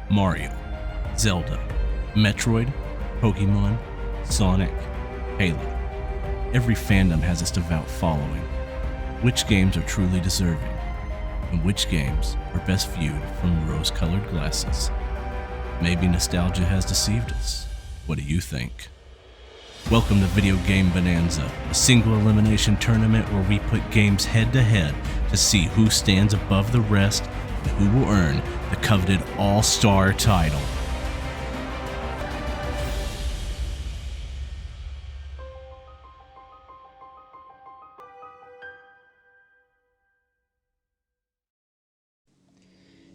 Mario, Zelda, Metroid, Pokemon, Sonic, Halo. Every fandom has its devout following. Which games are truly deserving, and which games are best viewed from rose-colored glasses? Maybe nostalgia has deceived us. What do you think? Welcome to Video Game Bonanza, a single elimination tournament where we put games head-to-head to see who stands above the rest and who will earn the coveted All-Star title.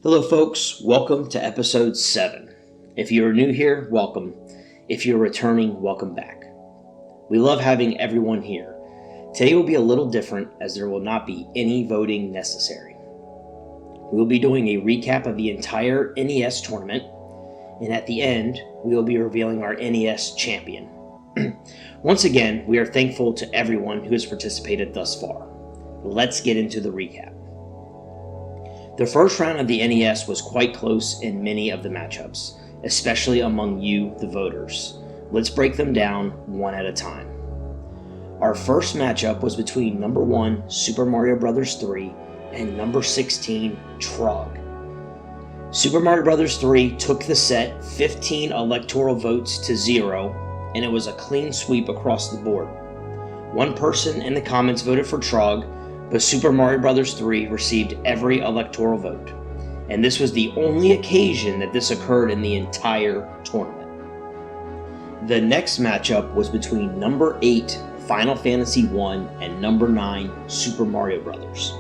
Hello folks, welcome to episode 7. If you're new here, welcome. If you're returning, welcome back. We love having everyone here. Today will be a little different as there will not be any voting necessary. We will be doing a recap of the entire NES tournament, and at the end, we will be revealing our NES champion. Once again, we are thankful to everyone who has participated thus far. Let's get into the recap. The first round of the NES was quite close in many of the matchups, especially among you, the voters. Let's break them down one at a time. Our first matchup was between number 1, Super Mario Bros. 3, and number 16, Trog. Super Mario Bros. 3 took the set 15 electoral votes to 0, and it was a clean sweep across the board. One person in the comments voted for Trog, but Super Mario Bros. 3 received every electoral vote, and this was the only occasion that this occurred in the entire tournament. The next matchup was between number 8, Final Fantasy 1, and number 9, Super Mario Bros.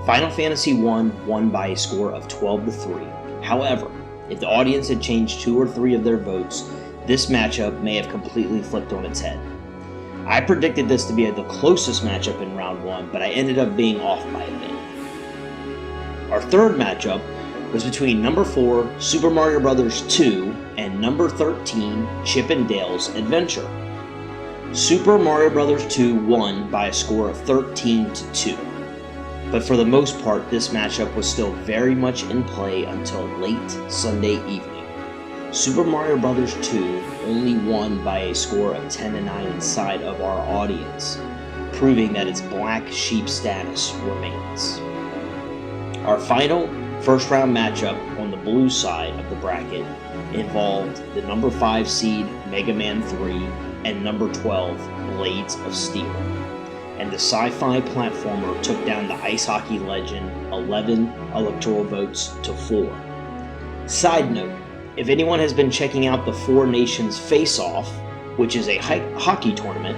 Final Fantasy 1 won by a score of 12-3. However, if the audience had changed 2 or 3 of their votes, this matchup may have completely flipped on its head. I predicted this to be the closest matchup in round 1, but I ended up being off by a bit. Our third matchup was between number 4, Super Mario Bros. 2, and number 13, Chip and Dale's Adventure. Super Mario Bros. 2 won by a score of 13-2, but for the most part, this matchup was still very much in play until late Sunday evening. Super Mario Bros. 2 only won by a score of 10-9 inside of our audience, proving that its black sheep status remains. Our final first round matchup on the blue side of the bracket involved the number 5 seed Mega Man 3 and number 12 Blades of Steel, and the sci-fi platformer took down the ice hockey legend 11 electoral votes to 4. Side note, if anyone has been checking out the Four Nations Face-Off, which is a hockey tournament,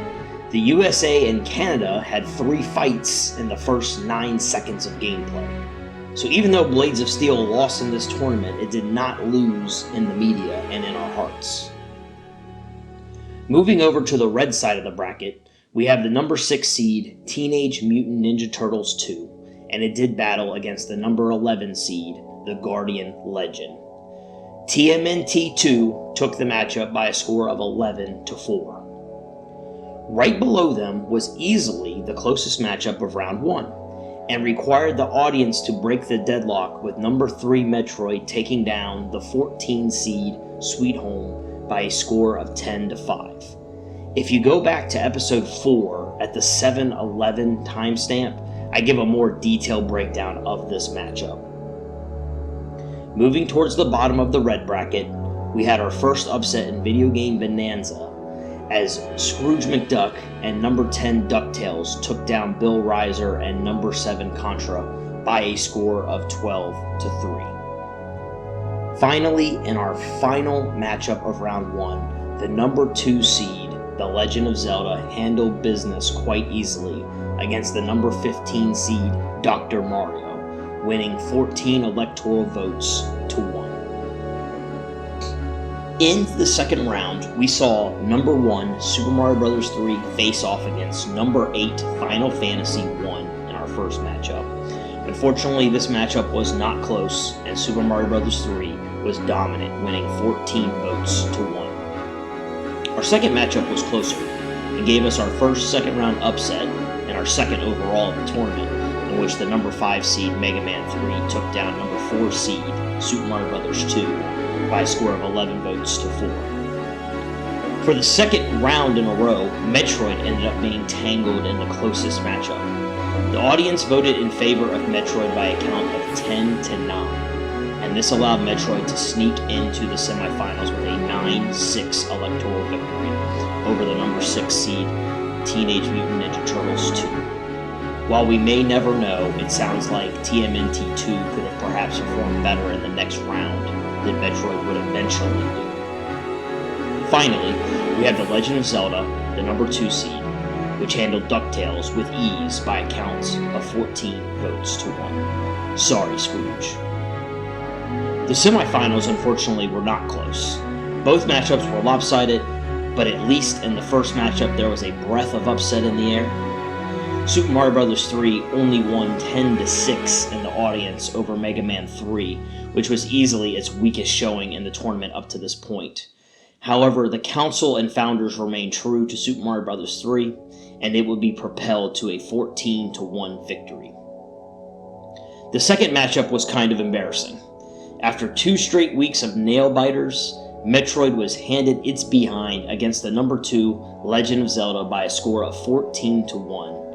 the USA and Canada had 3 fights in the first 9 seconds of gameplay. So even though Blades of Steel lost in this tournament, it did not lose in the media and in our hearts. Moving over to the red side of the bracket, we have the number 6 seed Teenage Mutant Ninja Turtles 2, and it did battle against the number 11 seed, the Guardian Legend. TMNT 2 took the matchup by a score of 11-4. Right below them was easily the closest matchup of round 1, and required the audience to break the deadlock with number 3 Metroid taking down the 14 seed Sweet Home by a score of 10-5. If you go back to episode 4 at the 7-11 timestamp, I give a more detailed breakdown of this matchup. Moving towards the bottom of the red bracket, we had our first upset in Video Game Bonanza, as Scrooge McDuck and number 10 DuckTales took down Bill Reiser and number 7 Contra by a score of 12-3. Finally, in our final matchup of round 1, the number 2 seed, The Legend of Zelda, handled business quite easily against the number 15 seed, Dr. Mario, winning 14 electoral votes to 1. In the second round, we saw number 1 Super Mario Bros. 3 face off against number 8 Final Fantasy 1 in our first matchup. Unfortunately, this matchup was not close, and Super Mario Bros. 3 was dominant, winning 14 votes to 1. Our second matchup was closer, and gave us our first second round upset and our second overall of the tournament, in which the number 5 seed Mega Man 3 took down number 4 seed Super Mario Bros. 2 by a score of 11 votes to 4. For the second round in a row, Metroid ended up being tangled in the closest matchup. The audience voted in favor of Metroid by a count of 10 to 9, and this allowed Metroid to sneak into the semifinals with a 9-6 electoral victory over the number 6 seed Teenage Mutant Ninja Turtles 2. While we may never know, it sounds like TMNT 2 could have perhaps performed better in the next round than Metroid would eventually do. Finally, we have The Legend of Zelda, the number 2 seed, which handled DuckTales with ease by a count of 14 votes to 1. Sorry, Scrooge. The semifinals, unfortunately, were not close. Both matchups were lopsided, but at least in the first matchup there was a breath of upset in the air. Super Mario Bros. 3 only won 10-6 in the audience over Mega Man 3, which was easily its weakest showing in the tournament up to this point. However, the council and founders remained true to Super Mario Bros. 3, and it would be propelled to a 14-1 victory. The second matchup was kind of embarrassing. After 2 straight weeks of nail-biters, Metroid was handed its behind against the number 2 Legend of Zelda by a score of 14-1,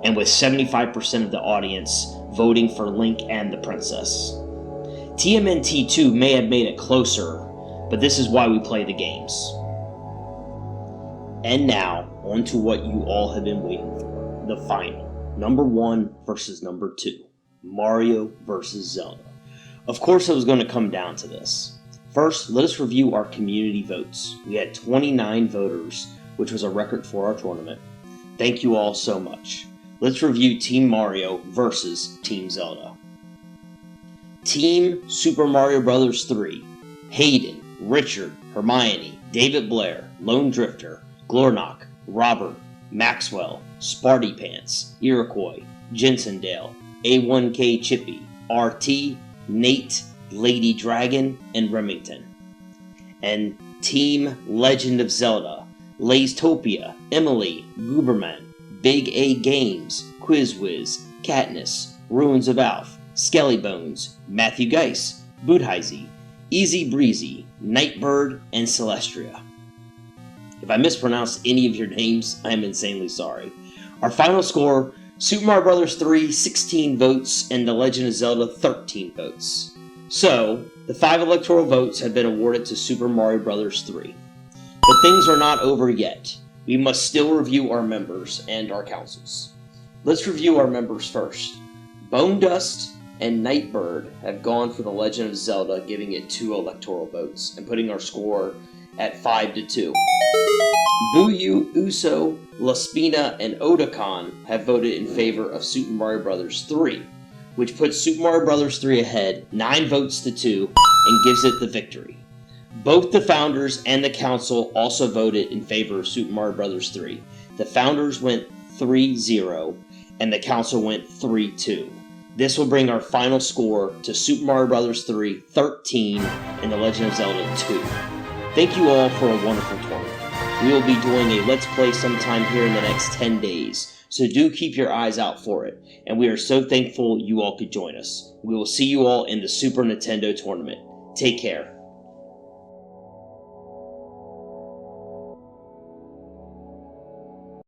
and with 75% of the audience voting for Link and the Princess. TMNT 2 may have made it closer, but this is why we play the games. And now, on to what you all have been waiting for, the final. Number 1 versus number 2. Mario versus Zelda. Of course it was going to come down to this. First, let us review our community votes. We had 29 voters, which was a record for our tournament. Thank you all so much. Let's review Team Mario versus Team Zelda. Team Super Mario Bros. 3. Hayden, Richard, Hermione, David Blair, Lone Drifter, Glornock, Robert, Maxwell, Sparty Pants, Iroquois, Jensendale, A1K Chippy, RT, Nate, Lady Dragon, and Remington. And Team Legend of Zelda. Laztopia, Emily, Gooberman, Big A Games, Quizwiz, Katniss, Ruins of Alf, Skellybones, Matthew Geis, Budheisey, Easy Breezy, Nightbird, and Celestria. If I mispronounced any of your names, I am insanely sorry. Our final score, Super Mario Bros. 3, 16 votes, and The Legend of Zelda, 13 votes. So, the 5 electoral votes have been awarded to Super Mario Bros. 3. But things are not over yet. We must still review our members and our councils. Let's review our members first. Bone Dust and Nightbird have gone for The Legend of Zelda, giving it 2 electoral votes, and putting our score at 5-2. Buyu, Uso, Laspina, and Otakon have voted in favor of Super Mario Bros. 3, which puts Super Mario Bros. 3 ahead, 9 votes to 2, and gives it the victory. Both the founders and the council also voted in favor of Super Mario Bros. 3. The founders went 3-0, and the council went 3-2. This will bring our final score to Super Mario Bros. 3, 13, and The Legend of Zelda 2. Thank you all for a wonderful tournament. We will be doing a Let's Play sometime here in the next 10 days, so do keep your eyes out for it, and we are so thankful you all could join us. We will see you all in the Super Nintendo tournament. Take care.